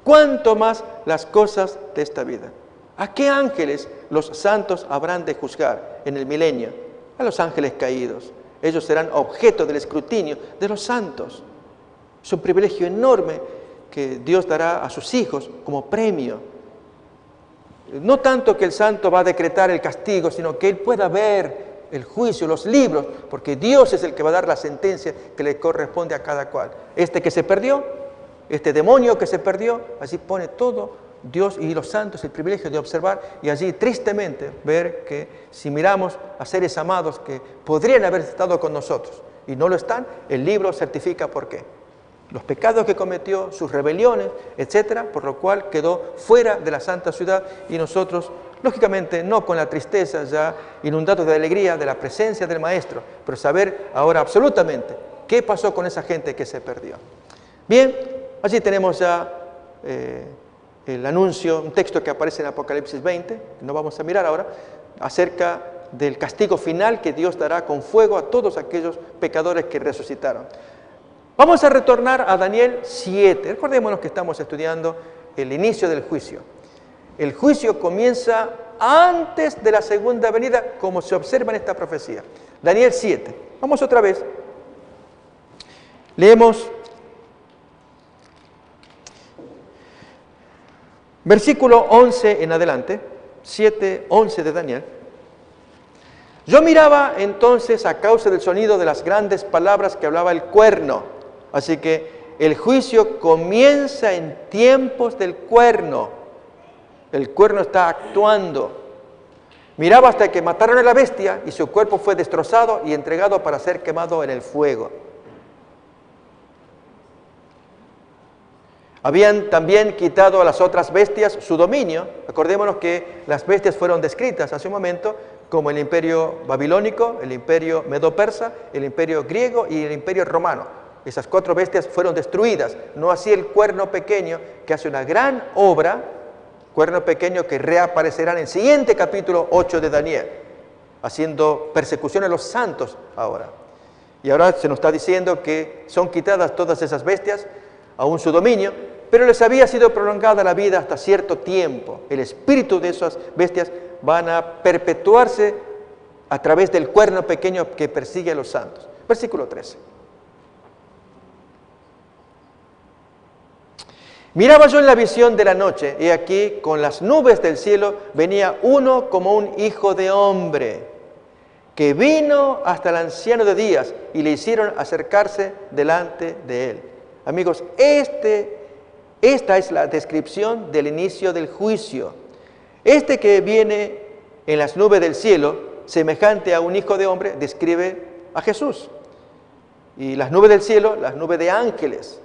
¿Cuánto más las cosas de esta vida? ¿A qué ángeles los santos habrán de juzgar en el milenio? A los ángeles caídos. Ellos serán objeto del escrutinio de los santos. Es un privilegio enorme que Dios dará a sus hijos como premio. No tanto que el santo va a decretar el castigo, sino que él pueda ver el juicio, los libros, porque Dios es el que va a dar la sentencia que le corresponde a cada cual. Este que se perdió, este demonio que se perdió, así pone todo Dios y los santos el privilegio de observar y allí tristemente ver que si miramos a seres amados que podrían haber estado con nosotros y no lo están, el libro certifica por qué. Los pecados que cometió, sus rebeliones, etcétera, por lo cual quedó fuera de la santa ciudad y nosotros, lógicamente, no con la tristeza ya inundados de alegría de la presencia del Maestro, pero saber ahora absolutamente qué pasó con esa gente que se perdió. Bien, allí tenemos ya el anuncio, un texto que aparece en Apocalipsis 20, que no vamos a mirar ahora, acerca del castigo final que Dios dará con fuego a todos aquellos pecadores que resucitaron. Vamos a retornar a Daniel 7. Recordémonos que estamos estudiando el inicio del juicio. El juicio comienza antes de la segunda venida, como se observa en esta profecía. Daniel 7. Vamos otra vez. Leemos versículo 11 en adelante, 7:11 de Daniel. Yo miraba entonces a causa del sonido de las grandes palabras que hablaba el cuerno. Así que el juicio comienza en tiempos del cuerno. El cuerno está actuando. Miraba hasta que mataron a la bestia y su cuerpo fue destrozado y entregado para ser quemado en el fuego. Habían también quitado a las otras bestias su dominio. Acordémonos que las bestias fueron descritas hace un momento como el imperio babilónico, el imperio medo-persa, el imperio griego y el imperio romano. Esas 4 bestias fueron destruidas, no así el cuerno pequeño que hace una gran obra, cuerno pequeño que reaparecerá en el siguiente capítulo 8 de Daniel, haciendo persecución a los santos ahora. Y ahora se nos está diciendo que son quitadas todas esas bestias, aún su dominio, pero les había sido prolongada la vida hasta cierto tiempo. El espíritu de esas bestias van a perpetuarse a través del cuerno pequeño que persigue a los santos. Versículo 13. Miraba yo en la visión de la noche, y aquí con las nubes del cielo venía uno como un hijo de hombre, que vino hasta el anciano de días y le hicieron acercarse delante de él. Amigos, esta es la descripción del inicio del juicio. Este que viene en las nubes del cielo, semejante a un hijo de hombre, describe a Jesús. Y las nubes del cielo, las nubes de ángeles.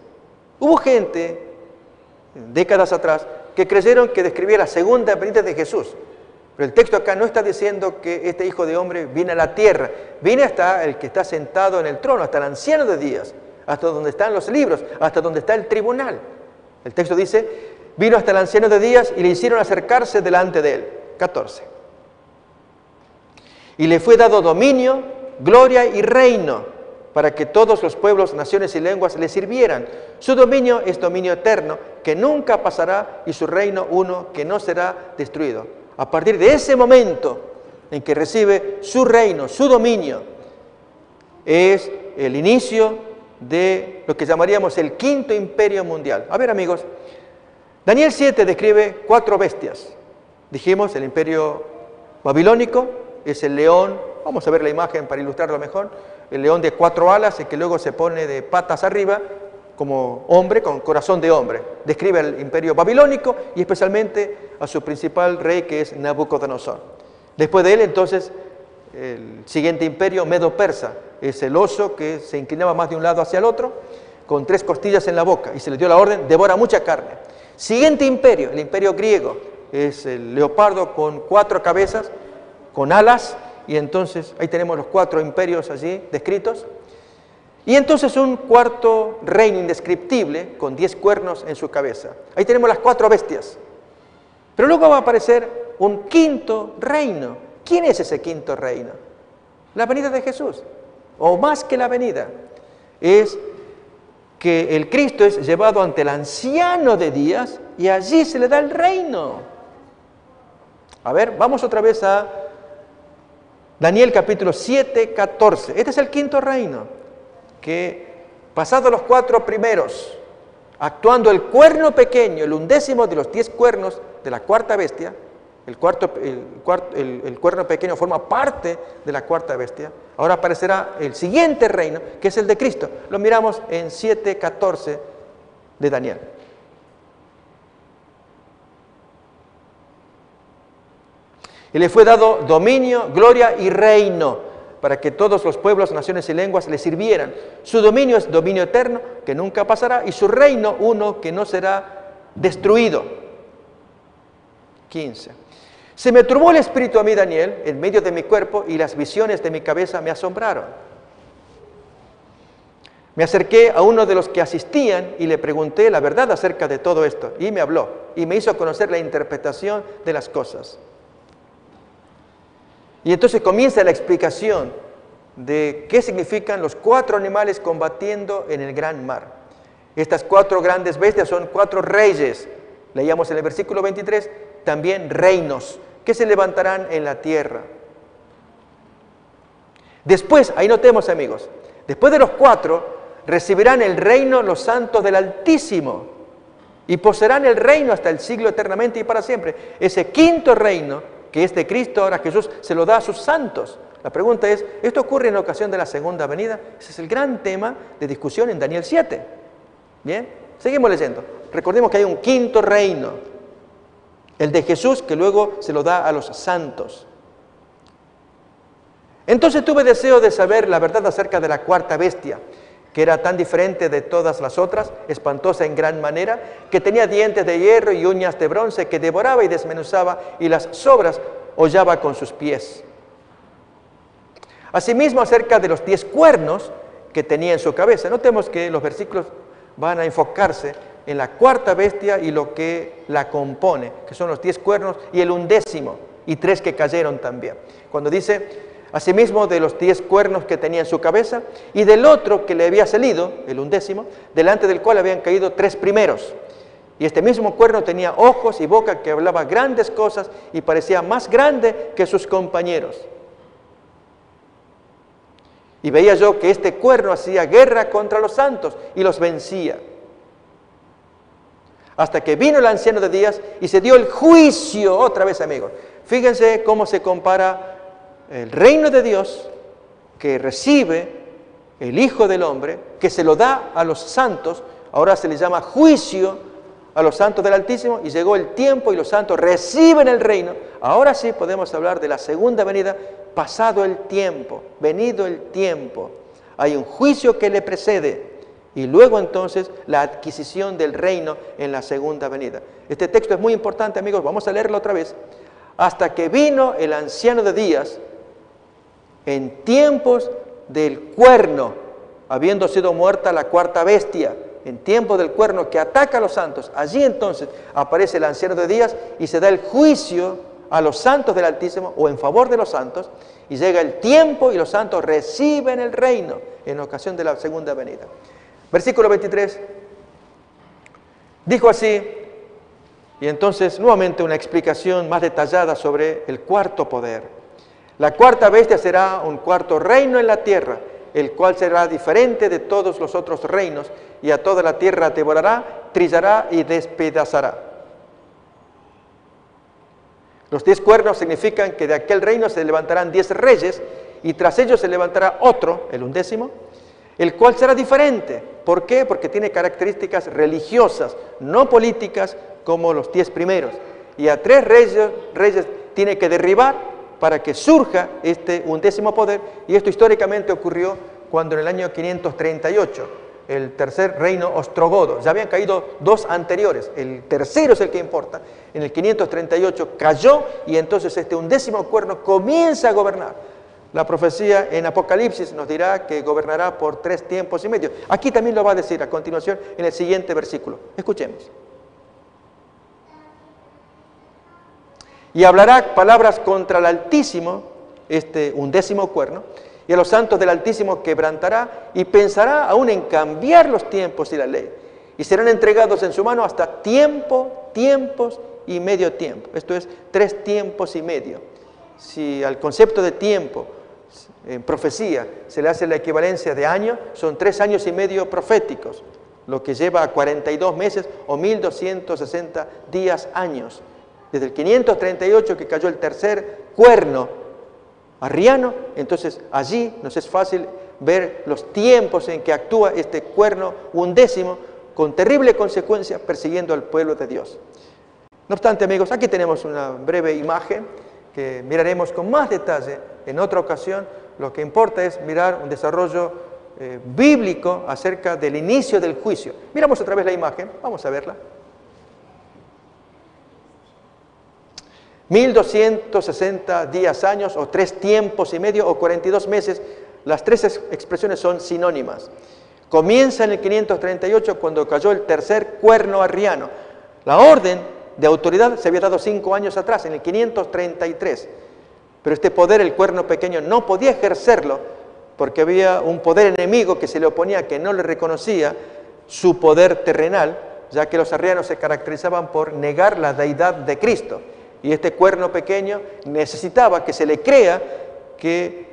Hubo gente, décadas atrás, que creyeron que describía la segunda venida de Jesús. Pero el texto acá no está diciendo que este hijo de hombre viene a la tierra. Viene hasta el que está sentado en el trono, hasta el anciano de días, hasta donde están los libros, hasta donde está el tribunal. El texto dice, vino hasta el anciano de días y le hicieron acercarse delante de él. 14. Y le fue dado dominio, gloria y reino, para que todos los pueblos, naciones y lenguas le sirvieran. Su dominio es dominio eterno, que nunca pasará, y su reino uno que no será destruido. A partir de ese momento en que recibe su reino, su dominio, es el inicio de lo que llamaríamos el quinto imperio mundial. A ver, amigos, Daniel 7 describe 4 bestias. Dijimos, el imperio babilónico es el león, vamos a ver la imagen para ilustrarlo mejor, el león de 4 alas y que luego se pone de patas arriba como hombre, con corazón de hombre. Describe el imperio babilónico y especialmente a su principal rey, que es Nabucodonosor. Después de él, entonces, el siguiente imperio, medo-persa, es el oso que se inclinaba más de un lado hacia el otro, con 3 costillas en la boca, y se le dio la orden, devora mucha carne. Siguiente imperio, el imperio griego, es el leopardo con 4 cabezas, con alas, y entonces ahí tenemos los 4 imperios allí descritos. Y entonces un cuarto reino indescriptible con 10 cuernos en su cabeza. Ahí tenemos las 4 bestias. Pero luego va a aparecer un quinto reino. ¿Quién es ese quinto reino? La venida de Jesús. O más que la venida. Es que el Cristo es llevado ante el anciano de días y allí se le da el reino. A ver, vamos otra vez a Daniel capítulo 7, 14. Este es el quinto reino. Que pasados los 4 primeros, actuando el cuerno pequeño, el 11º de los 10 cuernos de la cuarta bestia, el cuerno pequeño forma parte de la cuarta bestia, ahora aparecerá el siguiente reino, que es el de Cristo. Lo miramos en 7:14 de Daniel. Y le fue dado dominio, gloria y reino, para que todos los pueblos, naciones y lenguas le sirvieran. Su dominio es dominio eterno, que nunca pasará, y su reino uno que no será destruido. 15. Se me turbó el espíritu a mí, Daniel, en medio de mi cuerpo, y las visiones de mi cabeza me asombraron. Me acerqué a uno de los que asistían y le pregunté la verdad acerca de todo esto, y me habló, y me hizo conocer la interpretación de las cosas. Y entonces comienza la explicación de qué significan los 4 animales combatiendo en el gran mar. Estas 4 grandes bestias son 4 reyes. Leíamos en el versículo 23, también reinos, que se levantarán en la tierra. Después, ahí notemos, amigos, después de los 4, recibirán el reino los santos del Altísimo y poseerán el reino hasta el siglo eternamente y para siempre. Ese quinto reino, que es de Cristo, ahora Jesús se lo da a sus santos. La pregunta es, ¿esto ocurre en ocasión de la segunda venida? Ese es el gran tema de discusión en Daniel 7. Bien, seguimos leyendo. Recordemos que hay un quinto reino, el de Jesús, que luego se lo da a los santos. Entonces tuve deseo de saber la verdad acerca de la cuarta bestia, que era tan diferente de todas las otras, espantosa en gran manera, que tenía dientes de hierro y uñas de bronce, que devoraba y desmenuzaba, y las sobras hollaba con sus pies. Asimismo, acerca de los 10 cuernos que tenía en su cabeza. Notemos que los versículos van a enfocarse en la cuarta bestia y lo que la compone, que son los 10 cuernos y el 11º, y 3 que cayeron también. Cuando dice, asimismo de los 10 cuernos que tenía en su cabeza, y del otro que le había salido, el 11º, delante del cual habían caído 3 primeros. Y este mismo cuerno tenía ojos y boca que hablaba grandes cosas y parecía más grande que sus compañeros. Y veía yo que este cuerno hacía guerra contra los santos y los vencía. Hasta que vino el anciano de días y se dio el juicio, otra vez, amigos. Fíjense cómo se compara el reino de Dios que recibe el Hijo del Hombre, que se lo da a los santos, Ahora se les llama juicio a los santos del Altísimo y llegó el tiempo y los santos reciben el reino. Ahora sí podemos hablar de la segunda venida, pasado el tiempo, venido el tiempo. Hay un juicio que le precede y luego entonces la adquisición del reino en la segunda venida. Este texto es muy importante, amigos, vamos a leerlo otra vez. Hasta que vino el anciano de días en tiempos del cuerno, habiendo sido muerta la cuarta bestia, en tiempo del cuerno que ataca a los santos. Allí entonces aparece el anciano de días y se da el juicio a los santos del Altísimo o en favor de los santos, y llega el tiempo y los santos reciben el reino en ocasión de la segunda venida. Versículo 23, dijo así, y entonces nuevamente una explicación más detallada sobre el cuarto poder. La cuarta bestia será un cuarto reino en la tierra, el cual será diferente de todos los otros reinos, y a toda la tierra devorará, trillará y despedazará. Los 10 cuernos significan que de aquel reino se levantarán 10 reyes, y tras ellos se levantará otro, el 11º, el cual será diferente. ¿Por qué? Porque tiene características religiosas, no políticas como los 10 primeros. Y a 3 reyes tiene que derribar para que surja este 11º poder, y esto históricamente ocurrió cuando en el año 538, el tercer reino ostrogodo, ya habían caído 2 anteriores, el tercero es el que importa, en el 538 cayó y entonces este 11º cuerno comienza a gobernar. La profecía en Apocalipsis nos dirá que gobernará por 3 tiempos y medio. Aquí también lo va a decir a continuación en el siguiente versículo. Escuchemos. Y hablará palabras contra el Altísimo, este 11º cuerno, y a los santos del Altísimo quebrantará y pensará aún en cambiar los tiempos y la ley. Y serán entregados en su mano hasta tiempo, tiempos y medio tiempo. Esto es 3 tiempos y medio. Si al concepto de tiempo en profecía se le hace la equivalencia de año, son 3 años y medio proféticos, lo que lleva a 42 meses o 1260 días años. Desde el 538 que cayó el tercer cuerno arriano, entonces allí nos es fácil ver los tiempos en que actúa este cuerno 11º con terrible consecuencia persiguiendo al pueblo de Dios. No obstante, amigos, aquí tenemos una breve imagen que miraremos con más detalle en otra ocasión. Lo que importa es mirar un desarrollo bíblico acerca del inicio del juicio. Miramos otra vez la imagen, vamos a verla. 1260 días, años, o 3 tiempos y medio, o 42 meses, las 3 expresiones son sinónimas. Comienza en el 538 cuando cayó el tercer cuerno arriano. La orden de autoridad se había dado 5 años atrás, en el 533. Pero este poder, el cuerno pequeño, no podía ejercerlo porque había un poder enemigo que se le oponía, que no le reconocía su poder terrenal, ya que los arrianos se caracterizaban por negar la deidad de Cristo. Y este cuerno pequeño necesitaba que se le crea que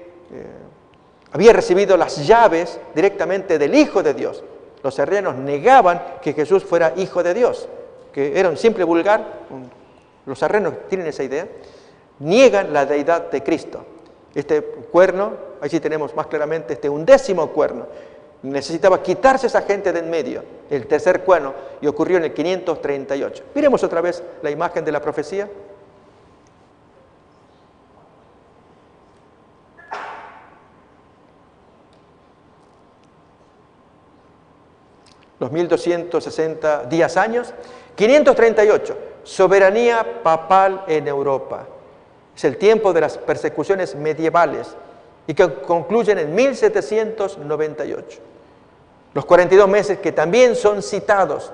había recibido las llaves directamente del Hijo de Dios. Los arrianos negaban que Jesús fuera Hijo de Dios, que era un simple vulgar. Los arrianos tienen esa idea. Niegan la deidad de Cristo. Este cuerno, allí tenemos más claramente este 11º cuerno, necesitaba quitarse esa gente de en medio, el tercer cuerno, y ocurrió en el 538. Miremos otra vez la imagen de la profecía. Los 1260 días, años. 538, soberanía papal en Europa. Es el tiempo de las persecuciones medievales y que concluyen en 1798. Los 42 meses que también son citados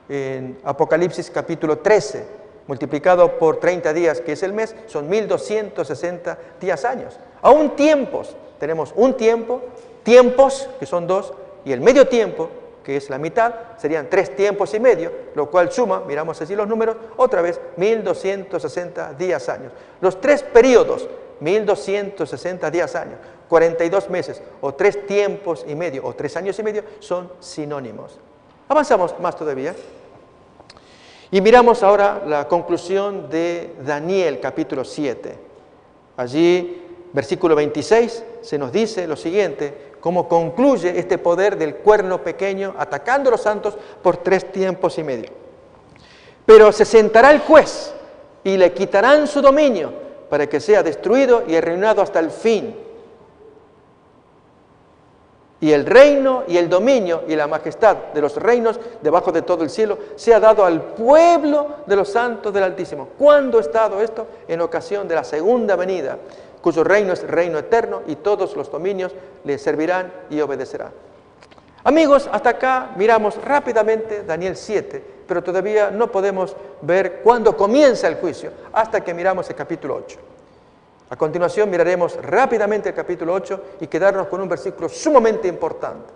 en Apocalipsis capítulo 13, multiplicado por 30 días, que es el mes, son 1260 días, años. Aún tiempos, tenemos un tiempo, tiempos, que son 2, y el medio tiempo, que es la mitad, serían 3 tiempos y medio, lo cual suma, miramos así los números, otra vez 1260 días, años. Los 3 periodos, 1260 días, años, 42 meses, o 3 tiempos y medio, o 3 años y medio, son sinónimos. Avanzamos más todavía. Y miramos ahora la conclusión de Daniel, capítulo 7. Allí, versículo 26, se nos dice lo siguiente: cómo concluye este poder del cuerno pequeño atacando a los santos por 3 tiempos y medio. Pero se sentará el juez y le quitarán su dominio para que sea destruido y arruinado hasta el fin. Y el reino y el dominio y la majestad de los reinos debajo de todo el cielo sea dado al pueblo de los santos del Altísimo. ¿Cuándo es dado esto? En ocasión de la segunda venida, cuyo reino es reino eterno y todos los dominios le servirán y obedecerán. Amigos, hasta acá miramos rápidamente Daniel 7, pero todavía no podemos ver cuándo comienza el juicio hasta que miramos el capítulo 8. A continuación miraremos rápidamente el capítulo 8 y quedarnos con un versículo sumamente importante.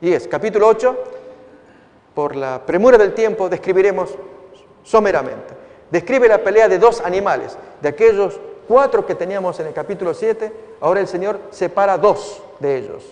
Y es, capítulo 8, por la premura del tiempo, describiremos someramente. Describe la pelea de 2 animales. De aquellos 4 que teníamos en el capítulo 7, ahora el Señor separa 2 de ellos.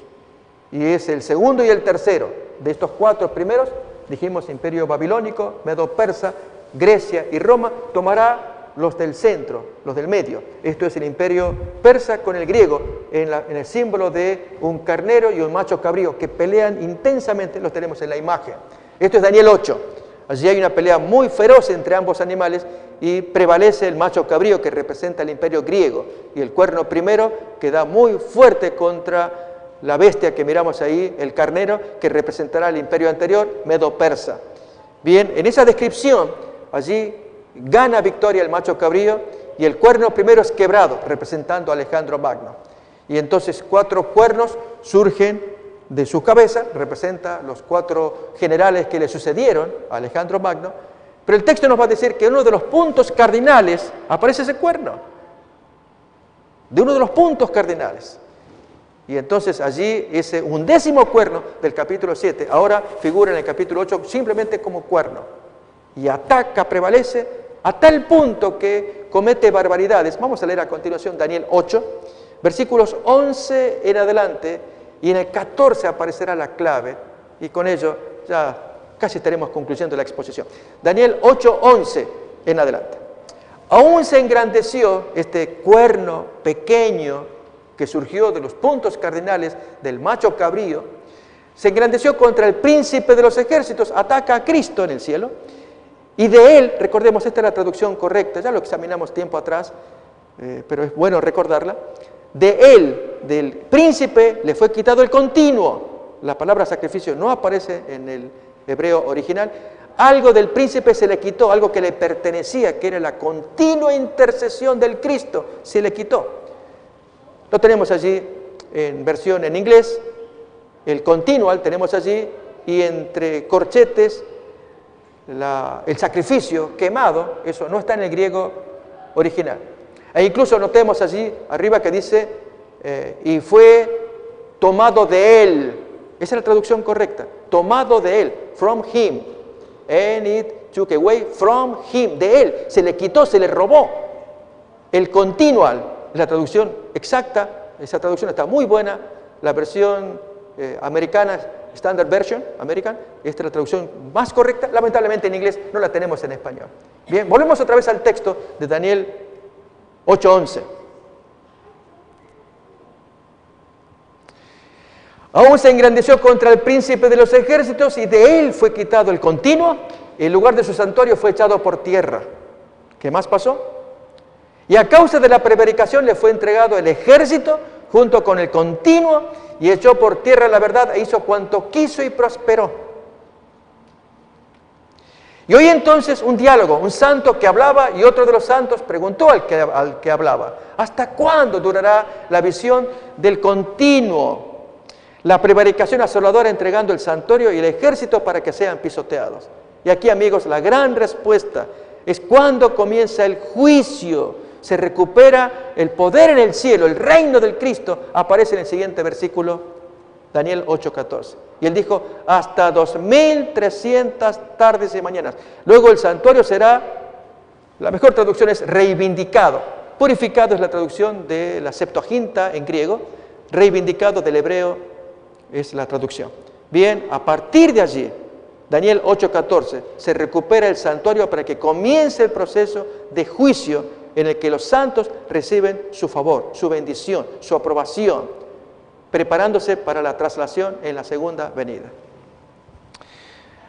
Y es el segundo y el tercero. De estos 4 primeros, dijimos, imperio babilónico, medo-persa, Grecia y Roma, tomará los del centro, los del medio. Esto es el imperio persa con el griego, en el símbolo de un carnero y un macho cabrío que pelean intensamente, los tenemos en la imagen. Esto es Daniel 8. Allí hay una pelea muy feroz entre ambos animales y prevalece el macho cabrío que representa el imperio griego y el cuerno primero que da muy fuerte contra la bestia que miramos ahí, el carnero, que representará el imperio anterior, medo-persa. Bien, en esa descripción, allí gana victoria el macho cabrío y el cuerno primero es quebrado, representando a Alejandro Magno. Y entonces 4 cuernos surgen de su cabeza, representa los 4 generales que le sucedieron a Alejandro Magno. Pero el texto nos va a decir que en uno de los puntos cardinales aparece ese cuerno. De uno de los puntos cardinales. Y entonces allí ese 11º cuerno del capítulo 7 ahora figura en el capítulo 8 simplemente como cuerno. Y ataca, prevalece, a tal punto que comete barbaridades. Vamos a leer a continuación Daniel 8, versículos 11 en adelante, y en el 14 aparecerá la clave, y con ello ya casi estaremos concluyendo la exposición. Daniel 8, 11 en adelante. Aún se engrandeció este cuerno pequeño que surgió de los puntos cardinales del macho cabrío, se engrandeció contra el príncipe de los ejércitos, ataca a Cristo en el cielo, y de él, recordemos, esta es la traducción correcta, ya lo examinamos tiempo atrás, pero es bueno recordarla, de él, del príncipe, le fue quitado el continuo. La palabra sacrificio no aparece en el hebreo original. Algo del príncipe se le quitó, algo que le pertenecía, que era la continua intercesión del Cristo, se le quitó. Lo tenemos allí en versión en inglés, el continual tenemos allí, y entre corchetes, el sacrificio quemado, eso no está en el griego original. E incluso notemos allí arriba que dice, y fue tomado de él. Esa es la traducción correcta, tomado de él, from him, and it took away from him, de él, se le quitó, se le robó. El continual, la traducción exacta, esa traducción está muy buena, la versión americana, Standard Version, American, esta es la traducción más correcta, lamentablemente en inglés no la tenemos en español. Bien, volvemos otra vez al texto de Daniel 8:11. Aún se engrandeció contra el príncipe de los ejércitos y de él fue quitado el continuo, y el lugar de su santuario fue echado por tierra. ¿Qué más pasó? Y a causa de la prevaricación le fue entregado el ejército junto con el continuo, y echó por tierra la verdad e hizo cuanto quiso y prosperó. Y hoy entonces un diálogo, un santo que hablaba y otro de los santos preguntó al que hablaba, ¿hasta cuándo durará la visión del continuo? La prevaricación asoladora entregando el santuario y el ejército para que sean pisoteados. Y aquí, amigos, la gran respuesta es cuando comienza el juicio. Se recupera el poder en el cielo, el reino del Cristo, aparece en el siguiente versículo, Daniel 8:14. Y él dijo, hasta 2300 tardes y mañanas. Luego el santuario será, la mejor traducción es reivindicado. Purificado es la traducción de la Septuaginta en griego, reivindicado del hebreo es la traducción. Bien, a partir de allí, Daniel 8:14, se recupera el santuario para que comience el proceso de juicio en el que los santos reciben su favor, su bendición, su aprobación. preparándose para la traslación en la segunda venida.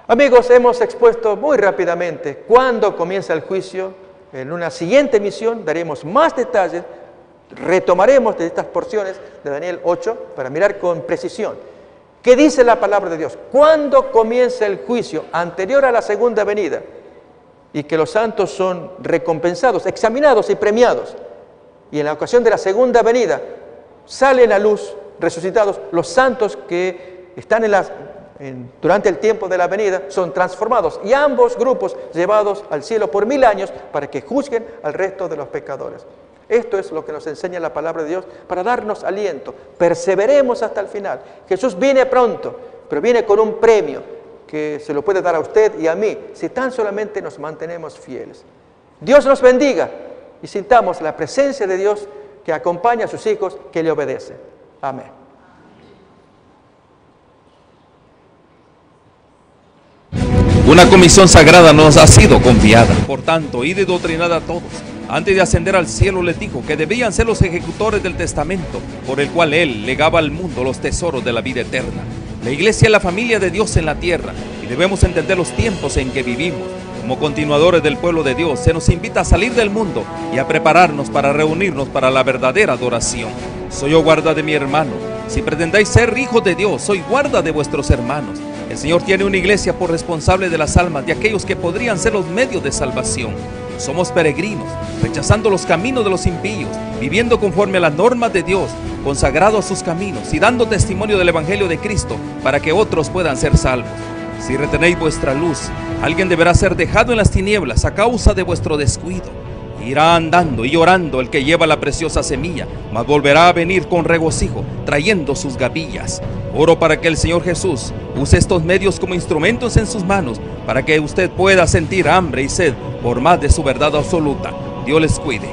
Amigos, hemos expuesto muy rápidamente cuándo comienza el juicio. En una siguiente emisión daremos más detalles, retomaremos de estas porciones de Daniel 8 para mirar con precisión qué dice la palabra de Dios. ¿Cuándo comienza el juicio anterior a la segunda venida? Y que los santos son recompensados, examinados y premiados. Y en la ocasión de la segunda venida salen a luz, resucitados, los santos que están durante el tiempo de la venida son transformados y ambos grupos llevados al cielo por 1000 años para que juzguen al resto de los pecadores. Esto es lo que nos enseña la palabra de Dios para darnos aliento. Perseveremos hasta el final. Jesús viene pronto, pero viene con un premio que se lo puede dar a usted y a mí si tan solamente nos mantenemos fieles. Dios nos bendiga y sintamos la presencia de Dios que acompaña a sus hijos que le obedecen. Amén. Una comisión sagrada nos ha sido confiada. Por tanto, id y doctrinad a todos. Antes de ascender al cielo les dijo que debían ser los ejecutores del testamento por el cual Él legaba al mundo los tesoros de la vida eterna. La iglesia es la familia de Dios en la tierra y debemos entender los tiempos en que vivimos. Como continuadores del pueblo de Dios, se nos invita a salir del mundo y a prepararnos para reunirnos para la verdadera adoración. Soy yo guarda de mi hermano. Si pretendáis ser hijos de Dios, soy guarda de vuestros hermanos. El Señor tiene una iglesia por responsable de las almas de aquellos que podrían ser los medios de salvación. Somos peregrinos, rechazando los caminos de los impíos, viviendo conforme a las normas de Dios, consagrados a sus caminos y dando testimonio del Evangelio de Cristo para que otros puedan ser salvos. Si retenéis vuestra luz, alguien deberá ser dejado en las tinieblas a causa de vuestro descuido. Irá andando y llorando el que lleva la preciosa semilla, mas volverá a venir con regocijo, trayendo sus gavillas. Oro para que el Señor Jesús use estos medios como instrumentos en sus manos, para que usted pueda sentir hambre y sed por más de su verdad absoluta. Dios les cuide.